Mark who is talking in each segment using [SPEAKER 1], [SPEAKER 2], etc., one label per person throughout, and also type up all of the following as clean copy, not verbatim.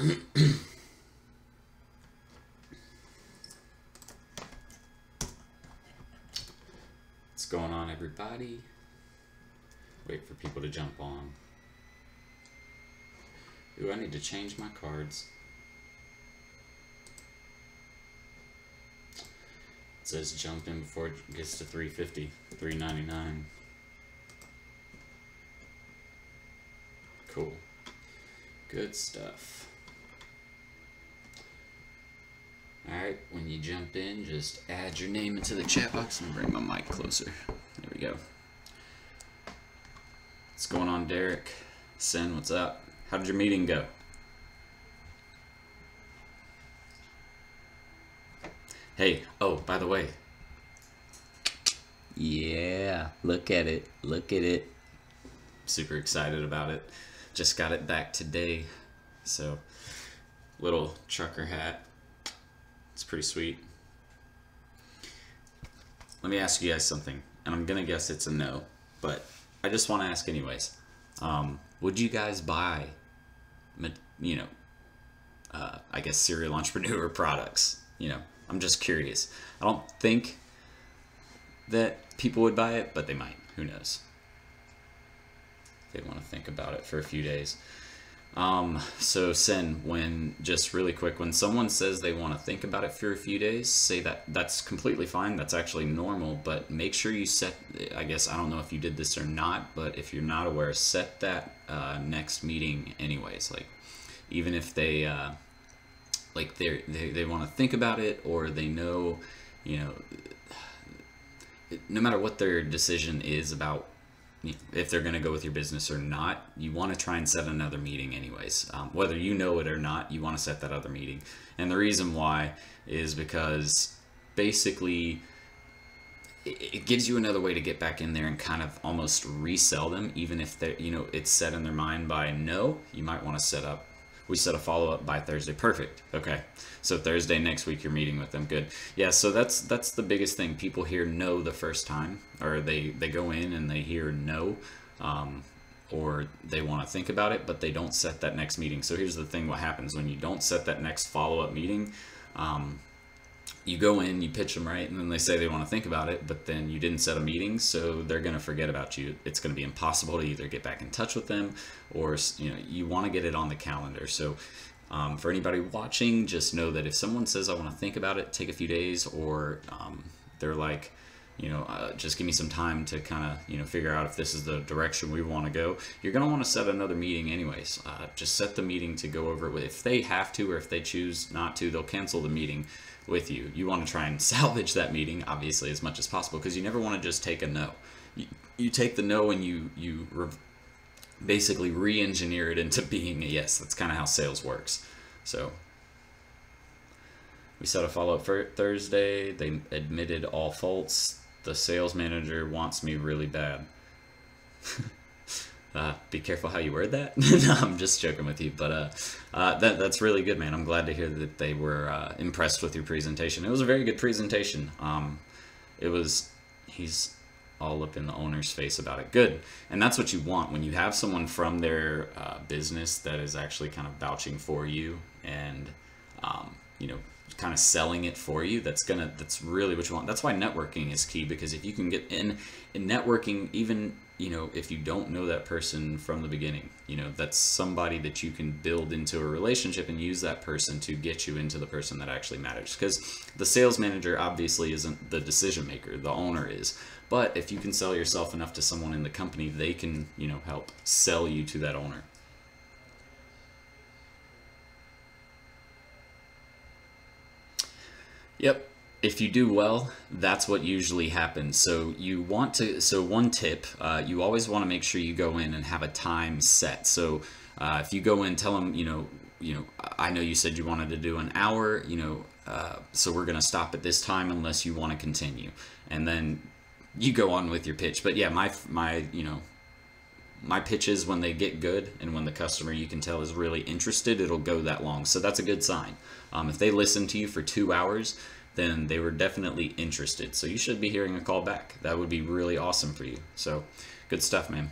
[SPEAKER 1] What's going on, everybody? Wait for people to jump on. Ooh, I need to change my cards. It says jump in before it gets to 350, 399. Cool. Good stuff. Alright, when you jump in, just add your name into the chat box and bring my mic closer. There we go. What's going on, Derek? Sen, what's up? How did your meeting go? Hey, oh, by the way. Yeah, look at it. Look at it. Super excited about it. Just got it back today. So, little trucker hat. It's pretty sweet. Let me ask you guys something, and I'm gonna guess it's a no, but I just want to ask anyways. Would you guys buy, I guess serial entrepreneur products? I'm just curious. I don't think that people would buy it, but they might. Who knows? They want to think about it for a few days. So Sen, just really quick, when someone says they want to think about it for a few days, say that's completely fine. That's actually normal, but make sure you set, I guess, I don't know if you did this or not, but if you're not aware, set that next meeting anyways. Like, even if they, they want to think about it, or they know, no matter what their decision is about, if they're going to go with your business or not, you want to try and set another meeting anyways. Whether you know it or not, you want to set that other meeting. And the reason why is because basically it gives you another way to get back in there and kind of almost resell them, even if they're, it's set in their mind by no. You might want to set a follow-up by Thursday. Perfect. Okay. So Thursday next week you're meeting with them. Good. Yeah, so that's the biggest thing. People hear no the first time, or they go in and they hear no, or they want to think about it, but they don't set that next meeting. So here's the thing: what happens when you don't set that next follow-up meeting? You go in, you pitch them right, and then they say they want to think about it, but then you didn't set a meeting, so they're going to forget about you. It's going to be impossible to either get back in touch with them, or you want to get it on the calendar. So for anybody watching, just know that if someone says I want to think about it, take a few days, or they're like, just give me some time to kind of figure out if this is the direction we want to go, you're going to want to set another meeting anyways. Just set the meeting to go over it with. If they have to, or if they choose not to, they'll cancel the meeting with you. You want to try and salvage that meeting, obviously, as much as possible, because you never want to just take a no. You take the no and you basically re-engineer it into being a yes. That's kind of how sales works. So we set a follow-up for Thursday. They admitted all faults. The sales manager wants me really bad. Be careful how you word that. No, I'm just joking with you, but that's really good, man. I'm glad to hear that they were impressed with your presentation. It was a very good presentation. He's all up in the owner's face about it. Good. And that's what you want when you have someone from their business that is actually kind of vouching for you and kind of selling it for you. That's really what you want. That's why networking is key, because if you can get in networking, even if you don't know that person from the beginning, that's somebody that you can build into a relationship and use that person to get you into the person that actually matters. Because the sales manager obviously isn't the decision maker, the owner is. But if you can sell yourself enough to someone in the company, they can, help sell you to that owner. Yep. If you do well, that's what usually happens. So one tip, you always want to make sure you go in and have a time set. So if you go in, tell them, I know you said you wanted to do an hour, so we're going to stop at this time unless you want to continue. And then you go on with your pitch. But yeah, my pitches, when they get good and when the customer, you can tell, is really interested, it'll go that long. So that's a good sign. If they listen to you for 2 hours, then they were definitely interested. So you should be hearing a call back. That would be really awesome for you. So good stuff, man.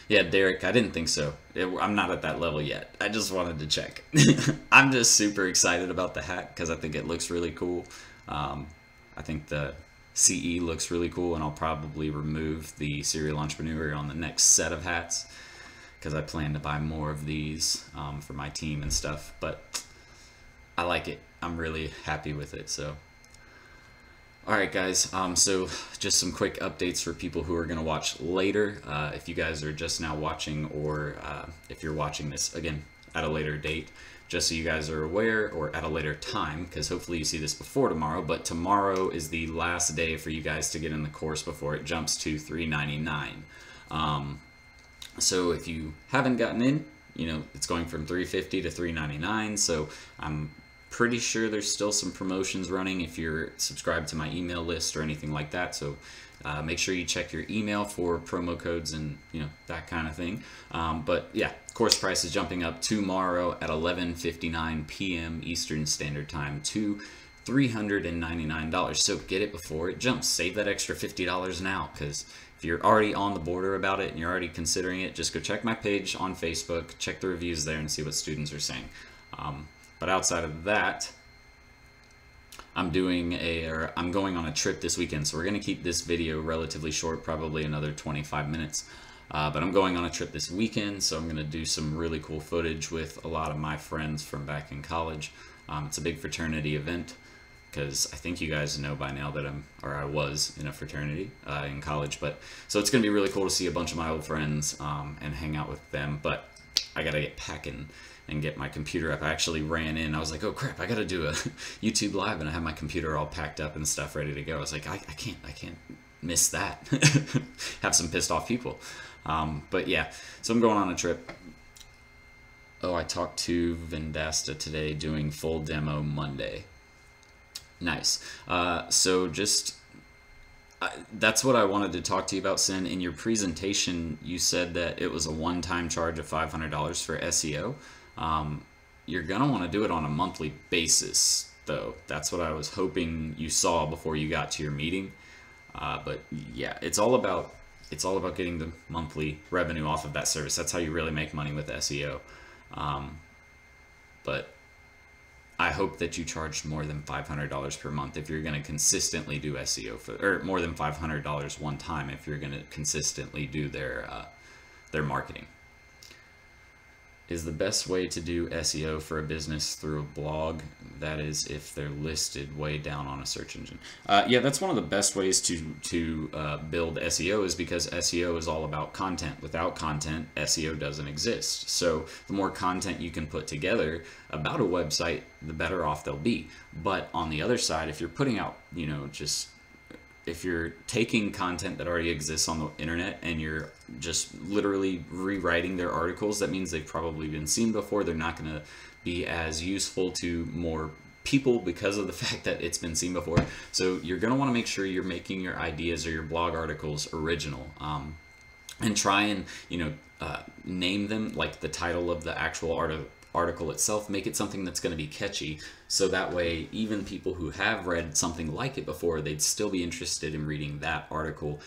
[SPEAKER 1] Yeah, Derek, I didn't think so. I'm not at that level yet. I just wanted to check. I'm just super excited about the hat because I think it looks really cool. I think the CE looks really cool, and I'll probably remove the Serial Entrepreneur on the next set of hats because I plan to buy more of these for my team and stuff. But I like it. I'm really happy with it. So. Alright guys, so just some quick updates for people who are going to watch later. If you guys are just now watching, or if you're watching this again at a later date, just so you guys are aware, or at a later time, because hopefully you see this before tomorrow, but tomorrow is the last day for you guys to get in the course before it jumps to $399. So if you haven't gotten in, you know, it's going from $350 to $399, so I'm pretty sure there's still some promotions running if you're subscribed to my email list or anything like that. So make sure you check your email for promo codes and, you know, that kind of thing. But yeah, course price is jumping up tomorrow at 11:59 p.m. Eastern Standard Time to $399. So get it before it jumps. Save that extra $50 now, because if you're already on the border about it and you're already considering it, just go check my page on Facebook, check the reviews there, and see what students are saying. But outside of that, I'm going on a trip this weekend, so we're going to keep this video relatively short, probably another 25 minutes. But I'm going on a trip this weekend, so I'm going to do some really cool footage with a lot of my friends from back in college. It's a big fraternity event, because I think you guys know by now that I was in a fraternity in college. But so it's going to be really cool to see a bunch of my old friends and hang out with them. But I got to get packing and get my computer up. I actually ran in. I was like, oh crap, I got to do a YouTube live, and I have my computer all packed up and stuff ready to go. I was like, I can't miss that. Have some pissed off people. But yeah, so I'm going on a trip. Oh, I talked to Vendasta today, doing full demo Monday. Nice. So just that's what I wanted to talk to you about, Sin. In your presentation, you said that it was a one-time charge of $500 for SEO. You're going to want to do it on a monthly basis, though. That's what I was hoping you saw before you got to your meeting. But yeah, it's all about getting the monthly revenue off of that service. That's how you really make money with SEO. But I hope that you charged more than $500 per month if you're going to consistently do SEO or more than $500 one time if you're going to consistently do their marketing. Is the best way to do SEO for a business through a blog? That is, if they're listed way down on a search engine. Yeah, that's one of the best ways to build SEO, is because SEO is all about content. Without content, SEO doesn't exist. So the more content you can put together about a website, the better off they'll be. But on the other side, if you're putting out, you know, if you're taking content that already exists on the internet and you're just literally rewriting their articles, that means they've probably been seen before. They're not going to be as useful to more people because of the fact that it's been seen before. So you're going to want to make sure you're making your ideas or your blog articles original, and try and, you know, name them, like the title of the actual article itself. Make it something that's going to be catchy, so that way even people who have read something like it before, they'd still be interested in reading that article,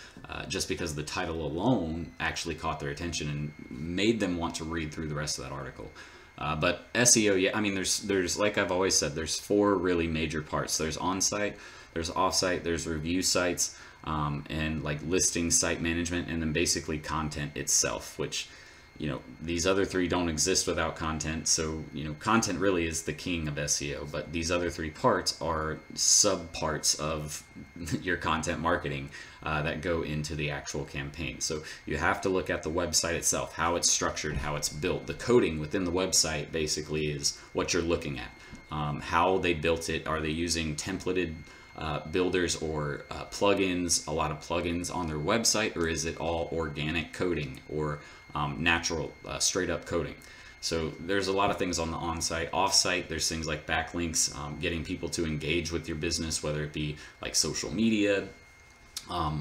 [SPEAKER 1] just because the title alone actually caught their attention and made them want to read through the rest of that article. But SEO, yeah, I mean, there's like I've always said, there's four really major parts. There's on-site, there's off-site, there's review sites, and like listing site management, and then basically content itself, which, you know, these other three don't exist without content. So, you know, content really is the king of SEO, but these other three parts are subparts of your content marketing that go into the actual campaign. So you have to look at the website itself, how it's structured, how it's built. The coding within the website basically is what you're looking at. How they built it. Are they using templated builders or plugins, a lot of plugins on their website, or is it all organic coding or natural straight up coding? So there's a lot of things on the on-site. Off-site, there's things like backlinks, getting people to engage with your business, whether it be like social media,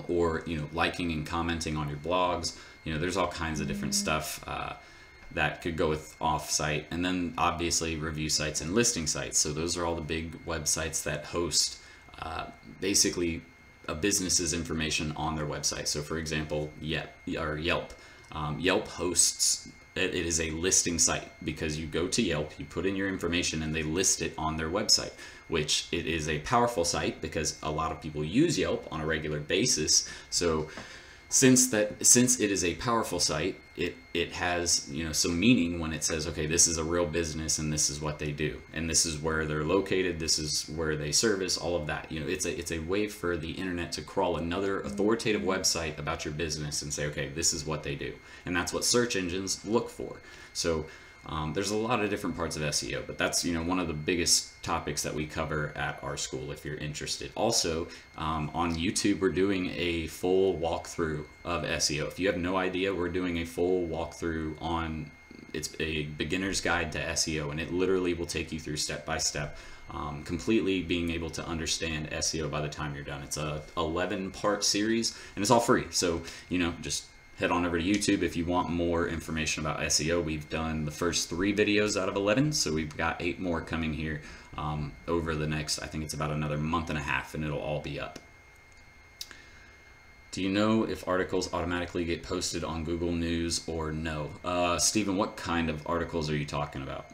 [SPEAKER 1] or, you know, liking and commenting on your blogs. You know, there's all kinds of different stuff that could go with off-site. And then obviously review sites and listing sites. So those are all the big websites that host basically a business's information on their website. So for example, Yelp. Yelp hosts, it is a listing site because you go to Yelp, you put in your information, and they list it on their website, which it is a powerful site because a lot of people use Yelp on a regular basis. So since it is a powerful site, it has, you know, some meaning when it says, okay, this is a real business and this is what they do and this is where they're located, this is where they service, all of that. You know, it's a way for the internet to crawl another authoritative website about your business and say, okay, this is what they do, and that's what search engines look for. So there's a lot of different parts of SEO, but that's, you know, one of the biggest topics that we cover at our school if you're interested. Also, on YouTube, we're doing a full walkthrough of SEO. If you have no idea, we're doing a full walkthrough on, it's a beginner's guide to SEO, and it literally will take you through step by step, completely being able to understand SEO by the time you're done. It's a 11-part series, and it's all free. So, you know, just head on over to YouTube if you want more information about SEO. We've done the first 3 videos out of 11, so we've got 8 more coming here over the next, I think it's about another month and a half, and it'll all be up. Do you know if articles automatically get posted on Google News or no? Stephen, what kind of articles are you talking about?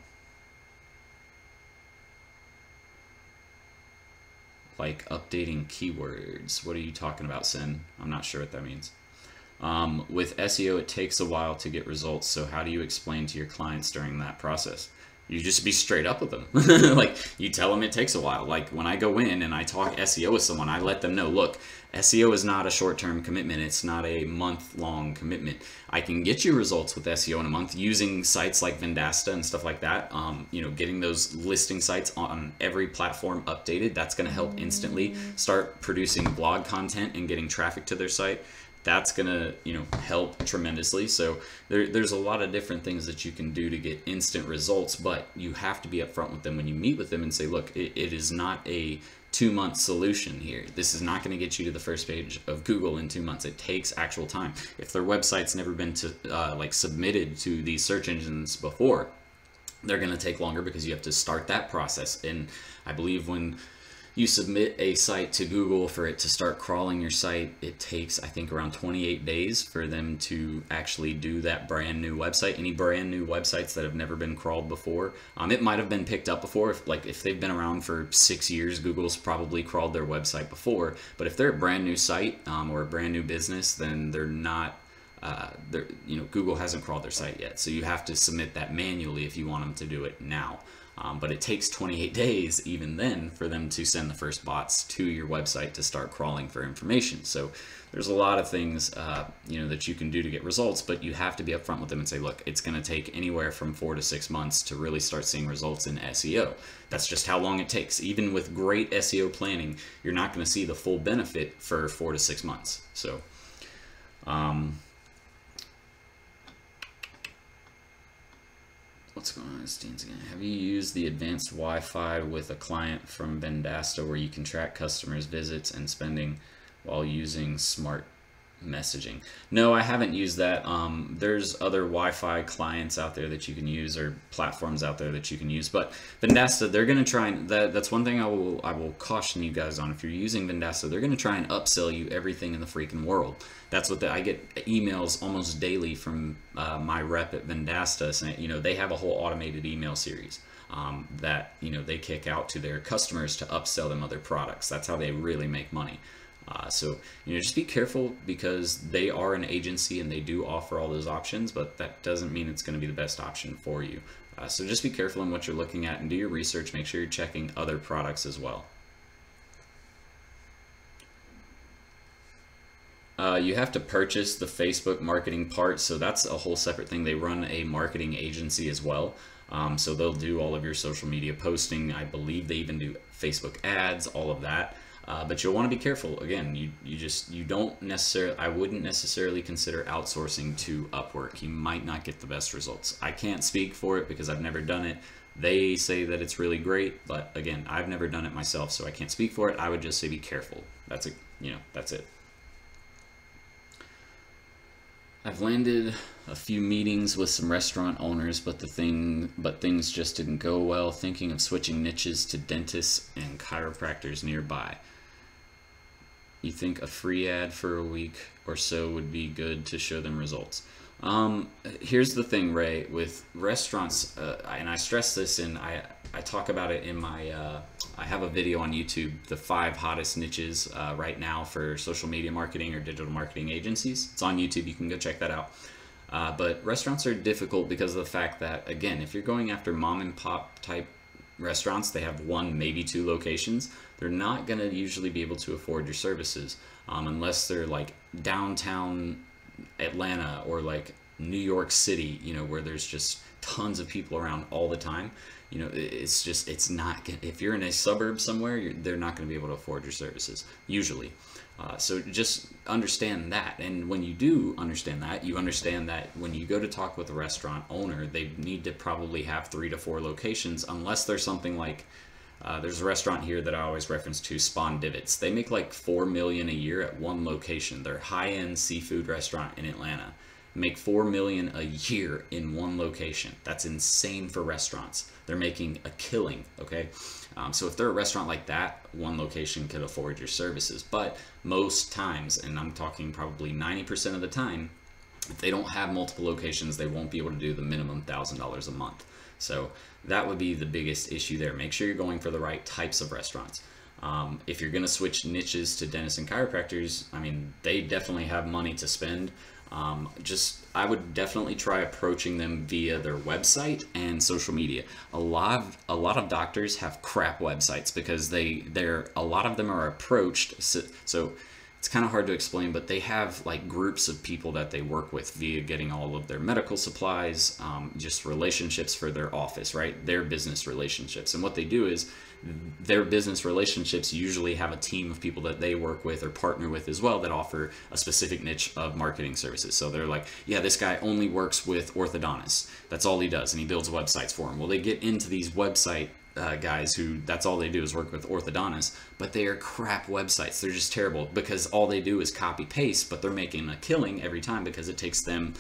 [SPEAKER 1] Like updating keywords. What are you talking about, Sin? I'm not sure what that means. With SEO, it takes a while to get results, so how do you explain to your clients during that process? You just be straight up with them. Like, you tell them it takes a while. Like, when I go in and I talk SEO with someone, I let them know, look, SEO is not a short-term commitment. It's not a month-long commitment. I can get you results with SEO in a month using sites like Vendasta and stuff like that. You know, getting those listing sites on every platform updated, that's going to help instantly. Start producing blog content and getting traffic to their site. That's gonna, you know, help tremendously. So there's a lot of different things that you can do to get instant results, but you have to be upfront with them when you meet with them and say, look, it is not a 2-month solution here. This is not going to get you to the first page of Google in 2 months. It takes actual time. If their website's never been to like submitted to these search engines before, they're going to take longer because you have to start that process. And I believe when you submit a site to Google for it to start crawling your site, it takes, I think, around 28 days for them to actually do that brand new website. Any brand new websites that have never been crawled before, it might have been picked up before. If they've been around for 6 years, Google's probably crawled their website before. But if they're a brand new site or a brand new business, then they're not. You know, Google hasn't crawled their site yet, so you have to submit that manually if you want them to do it now. But it takes 28 days even then for them to send the first bots to your website to start crawling for information. So there's a lot of things you know, that you can do to get results, but you have to be upfront with them and say, look, it's going to take anywhere from 4 to 6 months to really start seeing results in SEO. That's just how long it takes. Even with great SEO planning, you're not going to see the full benefit for 4 to 6 months. So what's going on, Steens again? Have you used the advanced Wi-Fi with a client from Vendasta where you can track customers' visits and spending while using smart messaging? No, I haven't used that. There's other Wi-Fi clients out there that you can use, or platforms out there that you can use, but Vendasta, they're going to try and that's one thing I will caution you guys on. If you're using Vendasta, they're going to try and upsell you everything in the freaking world. That's what I get emails almost daily from my rep at Vendasta saying, you know, they have a whole automated email series that, you know, they kick out to their customers to upsell them other products. That's how they really make money. So, you know, just be careful because they are an agency and they do offer all those options, but that doesn't mean it's going to be the best option for you. So just be careful in what you're looking at and do your research. Make sure you're checking other products as well. You have to purchase the Facebook marketing part, so that's a whole separate thing. They run a marketing agency as well. So they'll do all of your social media posting. I believe they even do Facebook ads, all of that. But you'll want to be careful. Again, you don't necessarily, I wouldn't necessarily consider outsourcing to Upwork. You might not get the best results. I can't speak for it because I've never done it. They say that it's really great, but again, I've never done it myself, so I can't speak for it. I would just say be careful. That's it. You know, that's it. I've landed a few meetings with some restaurant owners, but things just didn't go well. Thinking of switching niches to dentists and chiropractors nearby. You think a free ad for a week or so would be good to show them results? Here's the thing, Ray, with restaurants, and I stress this, and I talk about it in my, I have a video on YouTube, the 5 hottest niches right now for social media marketing or digital marketing agencies. It's on YouTube, you can go check that out. But restaurants are difficult because of the fact that, again, if you're going after mom and pop type restaurants, they have 1, maybe 2 locations. They're not going to usually be able to afford your services unless they're like downtown Atlanta or like New York City, you know, where there's just tons of people around all the time. You know, it's just, it's not, if you're in a suburb somewhere, they're not going to be able to afford your services usually. So just understand that. And when you do understand that, you understand that when you go to talk with a restaurant owner, they need to probably have 3 to 4 locations, unless there's something like, there's a restaurant here that I always reference to, Spawn Divots. They make like $4 million a year at one location. They're a high-end seafood restaurant in Atlanta. Make $4 million a year in one location. That's insane for restaurants. They're making a killing, okay? So if they're a restaurant like that, one location could afford your services. But most times, and I'm talking probably 90% of the time, if they don't have multiple locations, they won't be able to do the minimum $1,000 a month. So that would be the biggest issue there. Make sure you're going for the right types of restaurants. If you're gonna switch niches to dentists and chiropractors, I mean, they definitely have money to spend. I would definitely try approaching them via their website and social media. A lot of doctors have crap websites because a lot of them are approached. So it's kind of hard to explain, but they have like groups of people that they work with via getting all of their medical supplies, just relationships for their office, right? Their business relationships. And what they do is their business relationships usually have a team of people that they work with or partner with as well that offer a specific niche of marketing services. So they're like, yeah, this guy only works with orthodontists. That's all he does. And he builds websites for them. Well, they get into these website guys who that's all they do is work with orthodontists, but they are crap websites. They're just terrible because all they do is copy paste, but they're making a killing every time because it takes them,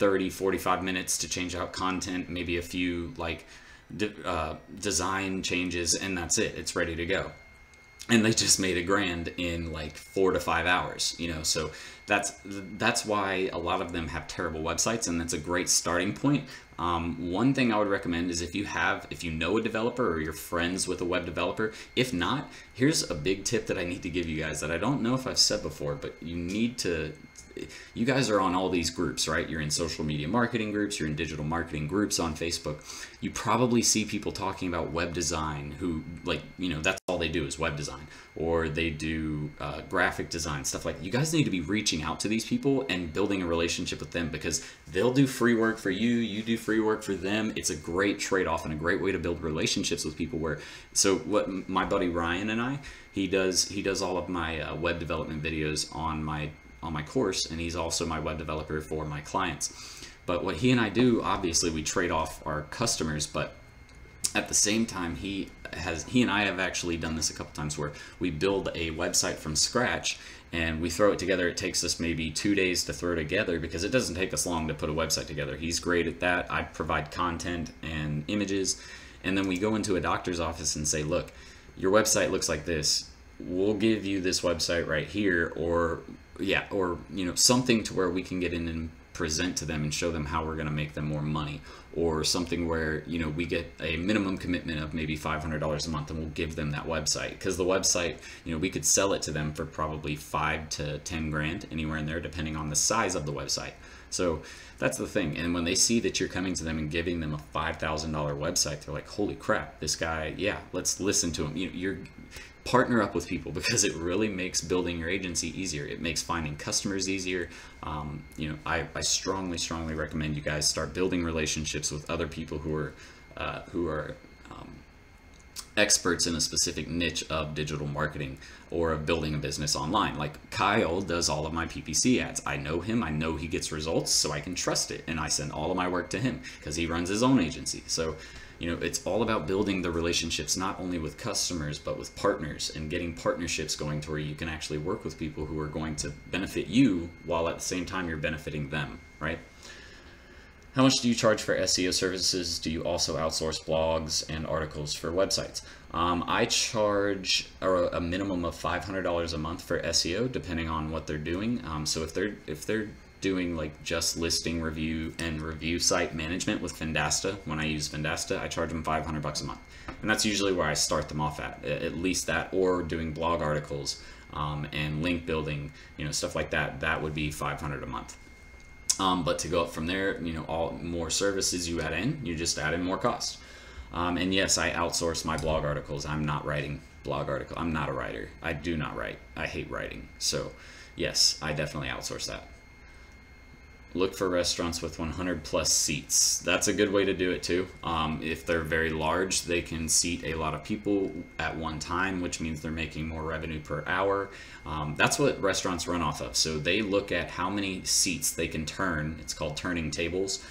[SPEAKER 1] 30, 45 minutes to change out content, maybe a few like design changes, and that's it. It's ready to go. And they just made $1,000 in like 4 to 5 hours, so that's why a lot of them have terrible websites, and that's a great starting point. One thing I would recommend is if you know a developer or you're friends with a web developer. If not, here's a big tip that I need to give you guys that I don't know if I've said before, but you guys are on all these groups, right? You're in social media marketing groups, you're in digital marketing groups on Facebook. You probably see people talking about web design who that's all they do is web design, or they do graphic design, stuff like that. You guys need to be reaching out to these people and building a relationship with them, because they'll do free work for you, you do free work for them. It's a great trade-off and a great way to build relationships with people. So what my buddy Ryan and I, he does all of my web development videos on my course, and he's also my web developer for my clients. But what he and I do, obviously we trade off our customers, but at the same time, he and I have actually done this a couple times where we build a website from scratch and we throw it together. It takes us maybe 2 days to throw together because it doesn't take us long to put a website together. He's great at that. I provide content and images, and then we go into a doctor's office and say, look, your website looks like this. We'll give you this website right here, or something to where we can get in and present to them and show them how we're going to make them more money, or something where we get a minimum commitment of maybe $500 a month, and we'll give them that website, because the website, we could sell it to them for probably 5 to 10 grand, anywhere in there, depending on the size of the website. So that's the thing. And when they see that you're coming to them and giving them a $5,000 website, they're like, holy crap, this guy, yeah, let's listen to him. You're partner up with people, because it really makes building your agency easier. It makes finding customers easier. I strongly recommend you guys start building relationships with other people who are experts in a specific niche of digital marketing or of building a business online. Like Kyle does all of my PPC ads. I know him, I know he gets results, so I can trust it, and I send all of my work to him because he runs his own agency. So it's all about building the relationships, not only with customers, but with partners, and getting partnerships going to where you can actually work with people who are going to benefit you while at the same time you're benefiting them, right? How much do you charge for SEO services? Do you also outsource blogs and articles for websites? I charge a minimum of $500 a month for SEO, depending on what they're doing. So if they're doing like just listing review and review site management with Vendasta, when I use Vendasta, I charge them $500 a month. And that's usually where I start them off at least that, or doing blog articles and link building, stuff like that. That would be $500 a month. But to go up from there, all more services you add in, you just add in more cost. And yes, I outsource my blog articles. I'm not writing blog article. I'm not a writer. I do not write. I hate writing. So yes, I definitely outsource that. Look for restaurants with 100 plus seats. That's a good way to do it too. If they're very large, they can seat a lot of people at one time, which means they're making more revenue per hour. That's what restaurants run off of. So they look at how many seats they can turn. It's called turning tables.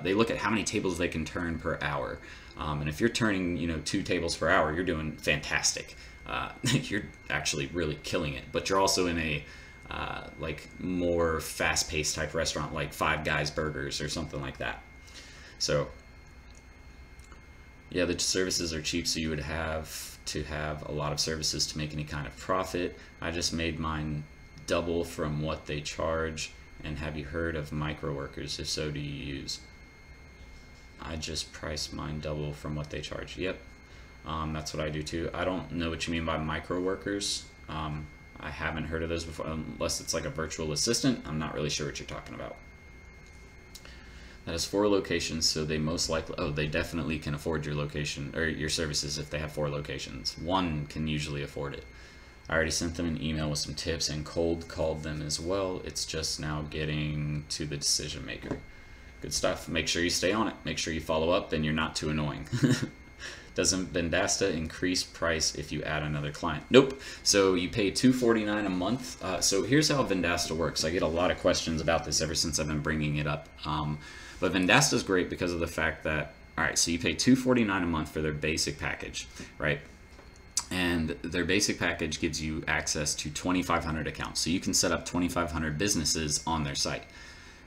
[SPEAKER 1] They look at how many tables they can turn per hour. And if you're turning, 2 tables per hour, you're doing fantastic. You're actually really killing it. But you're also in a like more fast-paced type restaurant, like Five Guys Burgers or something like that. So yeah, the services are cheap, so you would have to have a lot of services to make any kind of profit. I just made mine double from what they charge. And have you heard of micro workers? If so, do you use? I just priced mine double from what they charge. Yep. That's what I do too. I don't know what you mean by micro workers. I haven't heard of those before, unless it's like a virtual assistant. I'm not really sure what you're talking about. That is 4 locations, so they most likely, they definitely can afford your location or your services if they have 4 locations. 1 can usually afford it. I already sent them an email with some tips and cold called them as well. It's just now getting to the decision maker. Good stuff. Make sure you stay on it. Make sure you follow up and you're not too annoying. Doesn't Vendasta increase price if you add another client? Nope. So you pay $249 a month. So here's how Vendasta works. I get a lot of questions about this ever since I've been bringing it up. But Vendasta is great because of the fact that, all right, so you pay $249 a month for their basic package, right? And their basic package gives you access to 2,500 accounts. So you can set up 2,500 businesses on their site.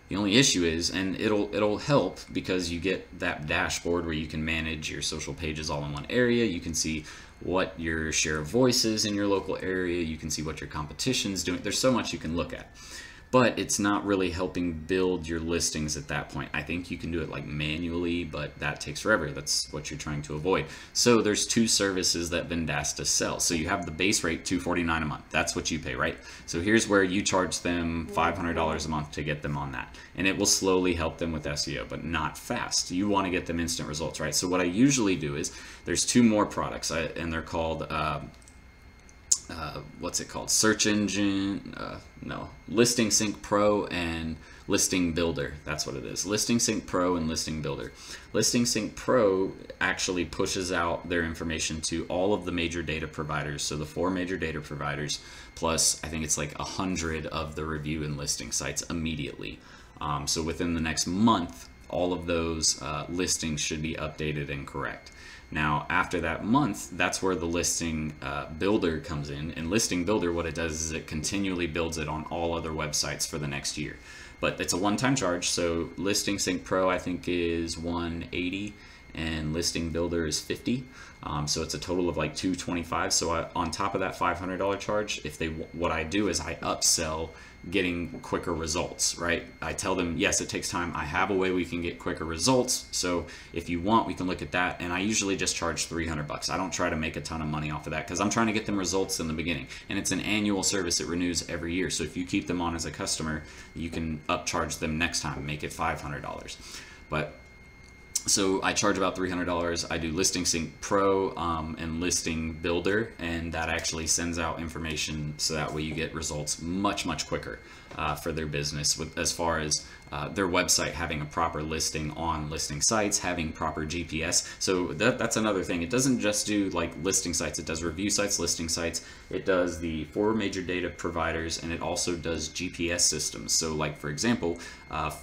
[SPEAKER 1] The only issue is, and it'll help because you get that dashboard where you can manage your social pages all in one area. You can see what your share of voice is in your local area. You can see what your competition's doing. There's so much you can look at. But it's not really helping build your listings at that point. I think you can do it like manually, but that takes forever. That's what you're trying to avoid. So there's 2 services that Vendasta sells. So you have the base rate, $249 a month. That's what you pay, right? So here's where you charge them $500 a month to get them on that. And it will slowly help them with SEO, but not fast. You want to get them instant results, right? So what I usually do is there's 2 more products, and they're called what's it called? Search engine, Listing Sync Pro and Listing Builder. That's what it is. Listing Sync Pro and Listing Builder. Listing Sync Pro actually pushes out their information to all of the major data providers. So the 4 major data providers, plus I think it's like 100 of the review and listing sites immediately. So within the next month, all of those listings should be updated and correct. Now, after that month, that's where the Listing Builder comes in. And Listing Builder, what it does is it continually builds it on all other websites for the next year. But it's a one-time charge. So Listing Sync Pro, I think, is $180, and Listing Builder is $50. So it's a total of like $225. So on top of that $500 charge, what I do is I upsell getting quicker results, right? I tell them, yes, it takes time. I have a way we can get quicker results. So if you want, we can look at that. And I usually just charge $300. I don't try to make a ton of money off of that because I'm trying to get them results in the beginning. And it's an annual service. It renews every year. So if you keep them on as a customer, you can upcharge them next time, make it $500. But so I charge about $300. I do Listing Sync Pro and Listing Builder, and that actually sends out information so that way you get results much, much quicker for their business, as far as their website having a proper listing on listing sites, having proper GPS. So that's another thing. It doesn't just do like listing sites. It does review sites, listing sites. It does the 4 major data providers, and it also does GPS systems. So like, for example,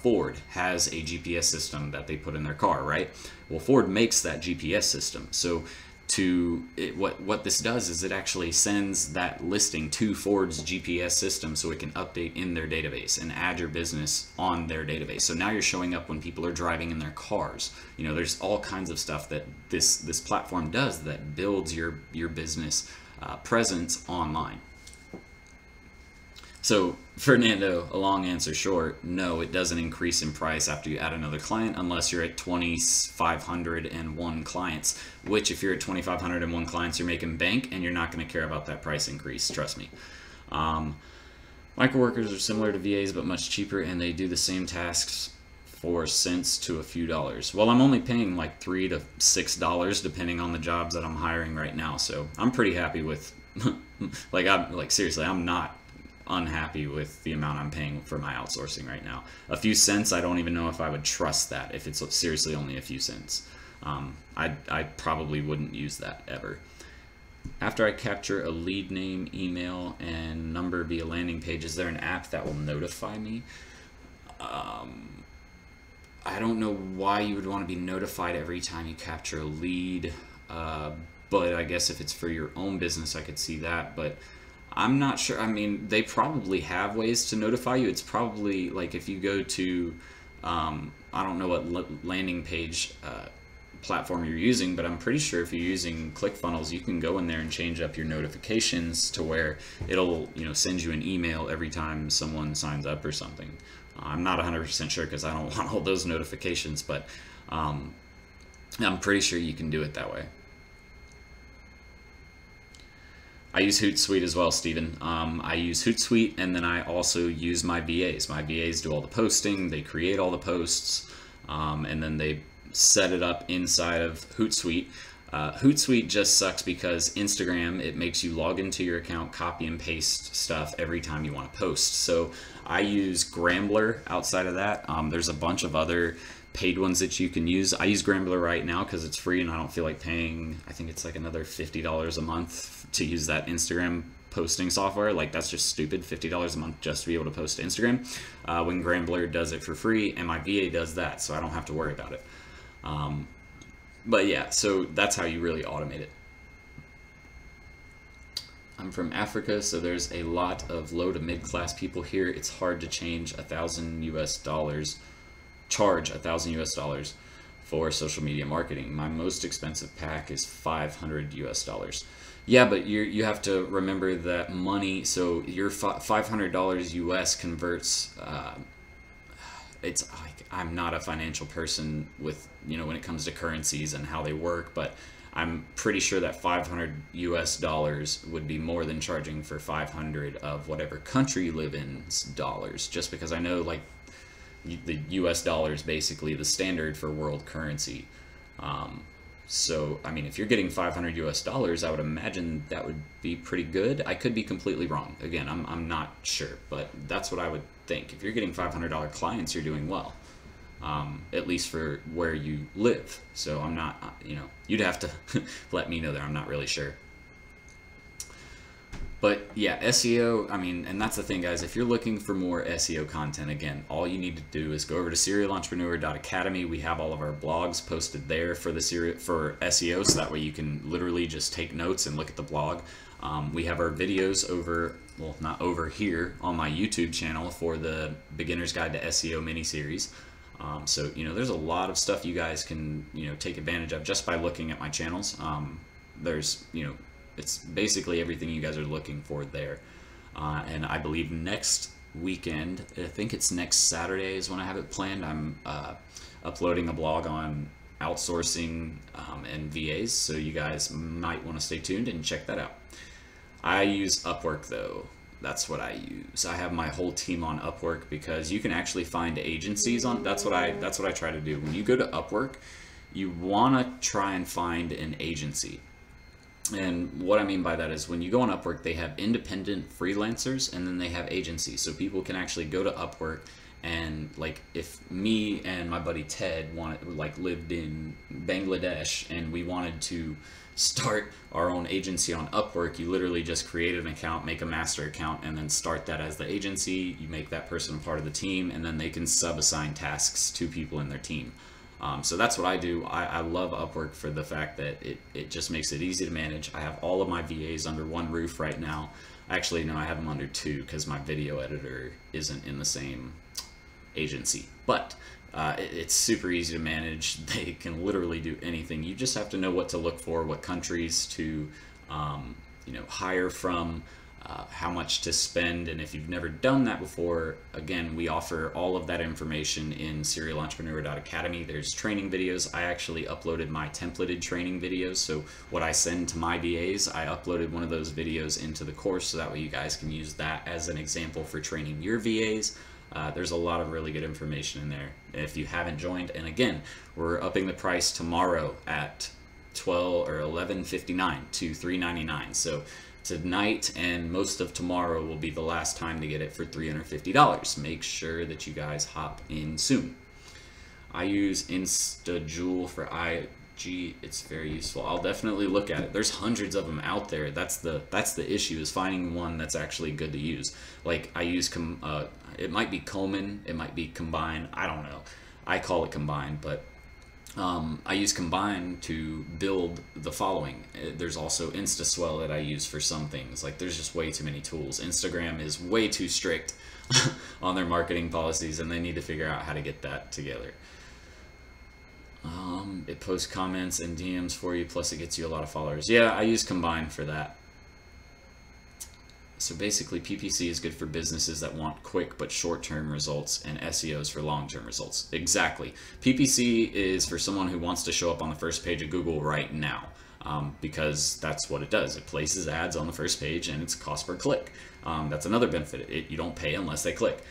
[SPEAKER 1] Ford has a GPS system that they put in their car, right? Well, Ford makes that GPS system. So what this does is it actually sends that listing to Ford's GPS system so it can update in their database and add your business on their database. So now you're showing up when people are driving in their cars. You know, there's all kinds of stuff that this platform does that builds your business presence online. So, Fernando, a long answer short, no, it doesn't increase in price after you add another client unless you're at 2,501 clients, which if you're at 2,501 clients, you're making bank and you're not going to care about that price increase, trust me. Micro workers are similar to VAs but much cheaper, and they do the same tasks for cents to a few dollars. Well, I'm only paying like $3 to $6 depending on the jobs that I'm hiring right now, so I'm pretty happy with seriously, I'm not unhappy with the amount I'm paying for my outsourcing right now. A few cents, I don't even know if I would trust that if it's seriously only a few cents. I probably wouldn't use that ever. After I capture a lead name, email, and number via landing page, is there an app that will notify me? I don't know why you would want to be notified every time you capture a lead, but I guess if it's for your own business, I could see that, but I'm not sure. I mean, they probably have ways to notify you. It's probably like if you go to, I don't know what landing page platform you're using, but I'm pretty sure if you're using ClickFunnels, you can go in there and change up your notifications to where it'll, send you an email every time someone signs up or something. I'm not 100% sure because I don't want all those notifications, but I'm pretty sure you can do it that way. I use Hootsuite as well, Steven. I use Hootsuite, and then I also use my VAs. My VAs do all the posting, they create all the posts, and then they set it up inside of Hootsuite. Hootsuite just sucks because Instagram, it makes you log into your account, copy and paste stuff every time you want to post. So I use Grambler outside of that. There's a bunch of other paid ones that you can use. I use Grambler right now because it's free and I don't feel like paying, I think it's like another $50 a month to use that Instagram posting software. Like, that's just stupid, $50 a month just to be able to post to Instagram, when Grambler does it for free and my VA does that, so I don't have to worry about it. But yeah, so that's how you really automate it. I'm from Africa, so there's a lot of low to mid-class people here. It's hard to change $1,000 charge $1,000 for social media marketing. My most expensive pack is $500. Yeah, but you have to remember that money, so your $500 US converts, it's like, I'm not a financial person with, when it comes to currencies and how they work, but I'm pretty sure that $500 US would be more than charging for 500 of whatever country you live in's dollars, just because I know like the US dollar is basically the standard for world currency. So, I mean, if you're getting $500 US, I would imagine that would be pretty good. I could be completely wrong. Again, I'm not sure, but that's what I would think. If you're getting $500 clients, you're doing well, at least for where you live. So I'm not, you'd have to let me know there. I'm not really sure. But yeah, SEO, I mean, and that's the thing, guys, if you're looking for more SEO content, again, all you need to do is go over to serialentrepreneur.academy. We have all of our blogs posted there for SEO, so that way you can literally just take notes and look at the blog. We have our videos over, well, not over here, on my YouTube channel for the Beginner's Guide to SEO mini-series. So, there's a lot of stuff you guys can, take advantage of just by looking at my channels. There's, it's basically everything you guys are looking for there. And I believe next weekend, I think it's next Saturday is when I have it planned, I'm uploading a blog on outsourcing and VAs, so you guys might want to stay tuned and check that out. I use Upwork though. That's what I use. I have my whole team on Upwork because you can actually find agencies on, that's what I try to do. When you go to Upwork, you want to try and find an agency. And what I mean by that is when you go on Upwork, they have independent freelancers and then they have agencies. So people can actually go to Upwork and, like, if me and my buddy Ted lived in Bangladesh and we wanted to start our own agency on Upwork, you literally just create an account, make a master account, and then start that as the agency. You make that person a part of the team, and then they can sub-assign tasks to people in their team. So that's what I do. I love Upwork for the fact that it just makes it easy to manage. I have all of my VAs under one roof right now. Actually, no, I have them under two because my video editor isn't in the same agency. But it's super easy to manage. They can literally do anything. You just have to know what to look for, what countries to hire from. how much to spend. And if you've never done that before, again, we offer all of that information in serialentrepreneur.academy. There's training videos. I actually uploaded my templated training videos. So what I send to my VAs, I uploaded one of those videos into the course, so that way you guys can use that as an example for training your VAs. There's a lot of really good information in there if you haven't joined. And again, we're upping the price tomorrow at 12 or 11.59 to $3.99. So tonight and most of tomorrow will be the last time to get it for $350. Make sure that you guys hop in soon. I use InstaJoule for IG. It's very useful. I'll definitely look at it. There's hundreds of them out there. That's the issue, is finding one that's actually good to use. Like I use it might be Coleman, it might be Combine. I don't know. I call it Combine, but I use Combine to build the following. There's also InstaSwell that I use for some things. Like there's just way too many tools. Instagram is way too strict on their marketing policies, and they need to figure out how to get that together. It posts comments and DMs for you, plus it gets you a lot of followers. Yeah, I use Combine for that. So basically, PPC is good for businesses that want quick but short-term results, and SEO is for long-term results. Exactly. PPC is for someone who wants to show up on the first page of Google right now, because that's what it does. It places ads on the first page, and it's cost per click. That's another benefit. You don't pay unless they click.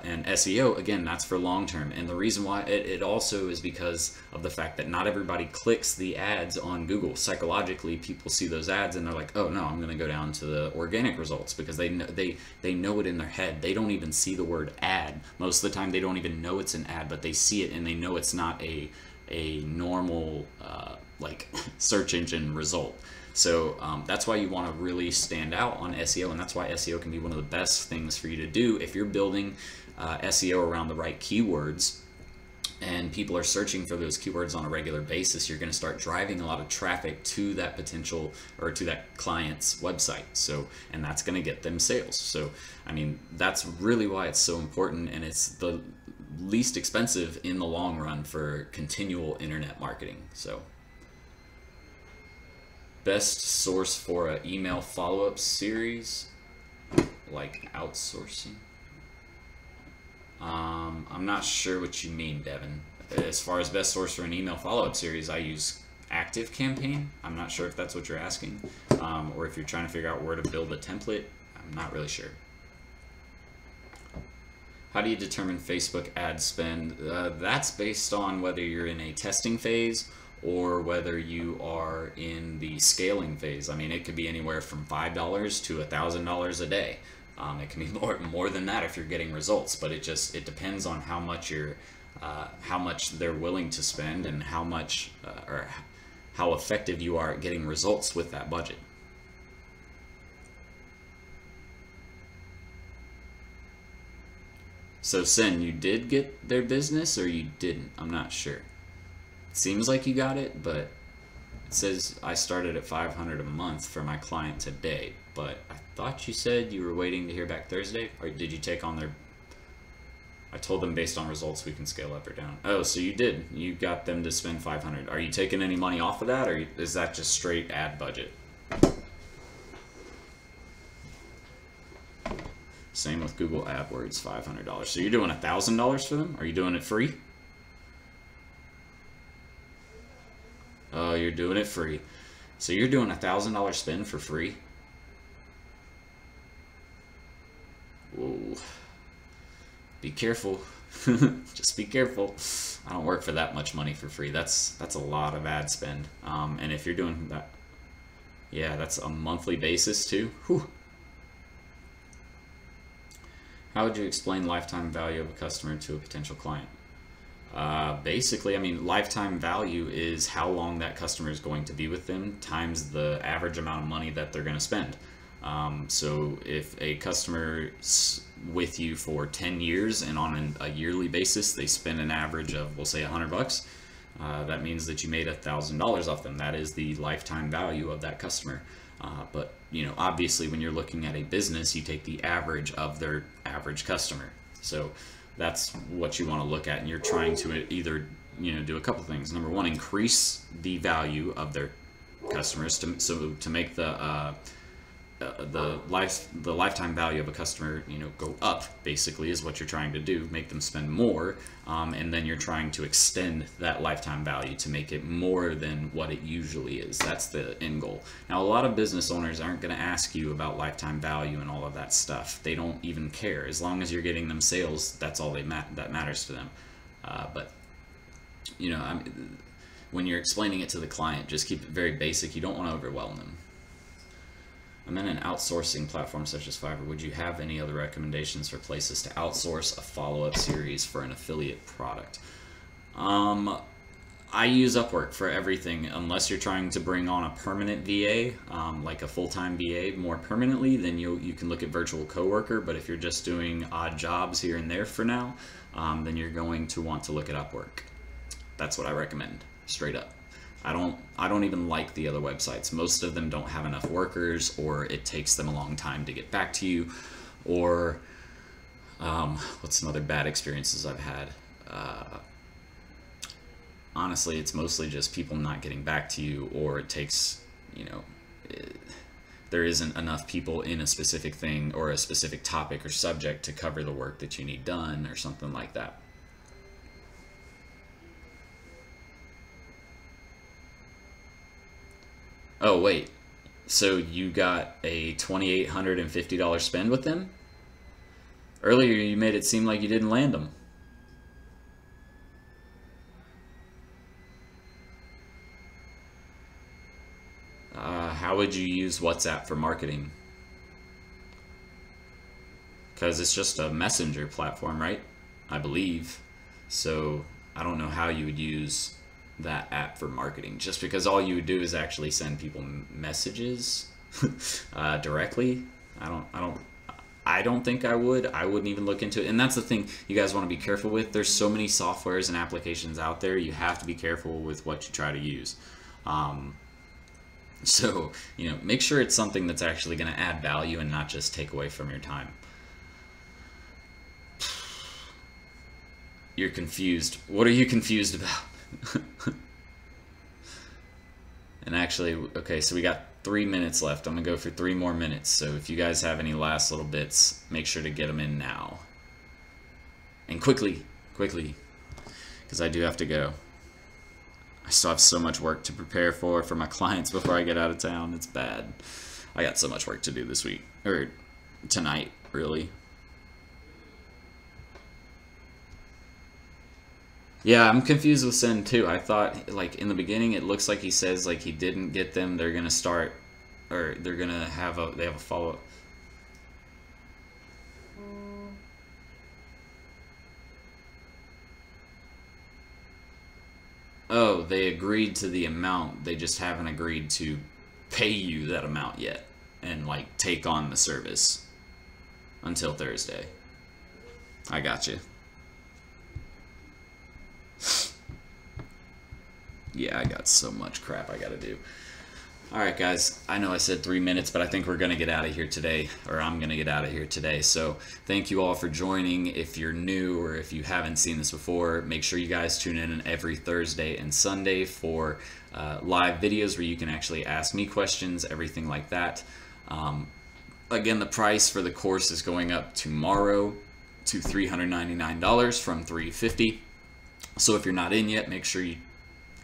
[SPEAKER 1] And SEO, again, that's for long term. And the reason why it also is because of the fact that not everybody clicks the ads on Google. Psychologically, people see those ads and they're like, oh no, I'm going to go down to the organic results, because they know it in their head. They don't even see the word ad. Most of the time they don't even know it's an ad, but they see it and they know it's not a normal like search engine result. So that's why you want to really stand out on SEO, and that's why SEO can be one of the best things for you to do if you're building SEO around the right keywords and people are searching for those keywords on a regular basis. You're going to start driving a lot of traffic to that potential, or to that client's website. So, and that's going to get them sales. So, I mean, that's really why it's so important, and it's the least expensive in the long run for continual internet marketing. So, best source for an email follow-up series, like outsourcing. I'm not sure what you mean, Devin. As far as best source for an email follow-up series, I use ActiveCampaign. I'm not sure if that's what you're asking, or if you're trying to figure out where to build a template. I'm not really sure. How do you determine Facebook ad spend? That's based on whether you're in a testing phase or whether you are in the scaling phase. I mean, it could be anywhere from $5 to $1,000 a day. It can be more than that if you're getting results, but it depends on how much how much they're willing to spend, and how much or how effective you are at getting results with that budget. So Sen, you did get their business or you didn't? I'm not sure. Seems like you got it, but it says I started at $500 a month for my client today, but I thought you said you were waiting to hear back Thursday, or did you take on their... I told them based on results we can scale up or down. Oh, so you did. You got them to spend $500. Are you taking any money off of that, or is that just straight ad budget? Same with Google AdWords, $500. So you're doing $1,000 for them? Are you doing it free? Oh, you're doing it free. So you're doing $1,000 spend for free? Whoa. Be careful. Just be careful. I don't work for that much money for free. That's a lot of ad spend. And if you're doing that, yeah, that's a monthly basis too. Whew. How would you explain lifetime value of a customer to a potential client? Basically, I mean, lifetime value is how long that customer is going to be with them times the average amount of money that they're going to spend. So if a customer's with you for 10 years and on a yearly basis they spend an average of, we'll say, $100, that means that you made $1,000 off them. That is the lifetime value of that customer. But you know, obviously, when you're looking at a business, you take the average of their average customer. So that's what you want to look at, and you're trying to either, you know, do a couple things. Number one, increase the value of their customers to make the the lifetime value of a customer, go up, basically, is what you're trying to do. Make them spend more, and then you're trying to extend that lifetime value to make it more than what it usually is. That's the end goal. Now, a lot of business owners aren't going to ask you about lifetime value and all of that stuff. They don't even care. As long as you're getting them sales, that's all that matters to them. But when you're explaining it to the client, just keep it very basic. You don't want to overwhelm them. I'm in an outsourcing platform such as Fiverr. Would you have any other recommendations for places to outsource a follow-up series for an affiliate product? I use Upwork for everything, unless you're trying to bring on a permanent VA, like a full-time VA more permanently, then you can look at Virtual Coworker. But if you're just doing odd jobs here and there for now, then you're going to want to look at Upwork. That's what I recommend, straight up. I don't even like the other websites. Most of them don't have enough workers, or it takes them a long time to get back to you, or what's some other bad experiences I've had? Honestly, it's mostly just people not getting back to you, or it takes, there isn't enough people in a specific thing or a specific topic or subject to cover the work that you need done, or something like that. Oh, wait. So you got a $2,850 spend with them? Earlier you made it seem like you didn't land them. How would you use WhatsApp for marketing? Because it's just a messenger platform, right? I believe. So I don't know how you would use that app for marketing, just because all you would do is actually send people messages directly. I don't think I would. I wouldn't even look into it. And that's the thing you guys want to be careful with. There's so many softwares and applications out there. You have to be careful with what you try to use. So, make sure it's something that's actually going to add value and not just take away from your time. You're confused. What are you confused about? And actually, okay, so we got 3 minutes left. I'm gonna go for 3 more minutes. So if you guys have any last little bits, make sure to get them in now. And quickly, because I do have to go. I still have so much work to prepare for my clients before I get out of town. It's bad. I got so much work to do this week, or tonight, really. Yeah, I'm confused with Sen too. I thought, like, in the beginning, it looks like he says, like, he didn't get them. They're gonna start, or they're gonna have they have a follow-up. Oh, they agreed to the amount. They just haven't agreed to pay you that amount yet and, like, take on the service until Thursday. I got you. Yeah, I got so much crap I gotta do. Alright guys, I know I said 3 minutes, but I think we're gonna get out of here today, or I'm gonna get out of here today. So thank you all for joining. If you're new or if you haven't seen this before, make sure you guys tune in every Thursday and Sunday for live videos where you can actually ask me questions, everything like that. Again, the price for the course is going up tomorrow to $399 from $350. So if you're not in yet, make sure you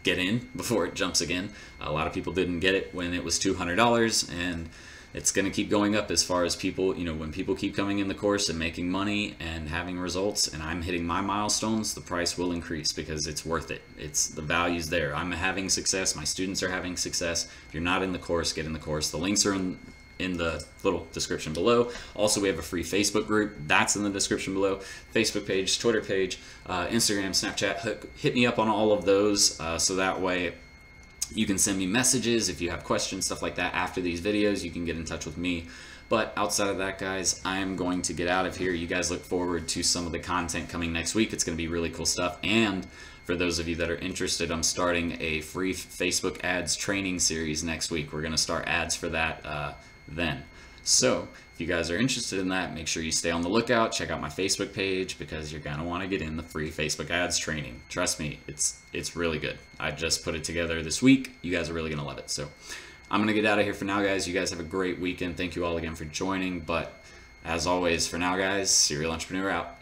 [SPEAKER 1] get in before it jumps again. A lot of people didn't get it when it was $200, and it's going to keep going up as far as people, when people keep coming in the course and making money and having results, and I'm hitting my milestones, the price will increase because it's worth it. The value's there. I'm having success. My students are having success. If you're not in the course, get in the course. The links are in the little description below. Also, we have a free Facebook group. That's in the description below. Facebook page, Twitter page, Instagram, Snapchat. Hit me up on all of those so that way you can send me messages if you have questions, stuff like that. After these videos, you can get in touch with me. But outside of that, guys, I am going to get out of here. You guys look forward to some of the content coming next week. It's going to be really cool stuff. And for those of you that are interested, I'm starting a free Facebook ads training series next week. We're going to start ads for that then. So if you guys are interested in that, make sure you stay on the lookout. Check out my Facebook page because you're gonna want to get in the free Facebook ads training. Trust me, it's really good. I just put it together this week. You guys are really gonna love it. So I'm going to get out of here for now, guys. You guys have a great weekend. Thank you all again for joining. But as always, for now, guys, Serial Entrepreneur out.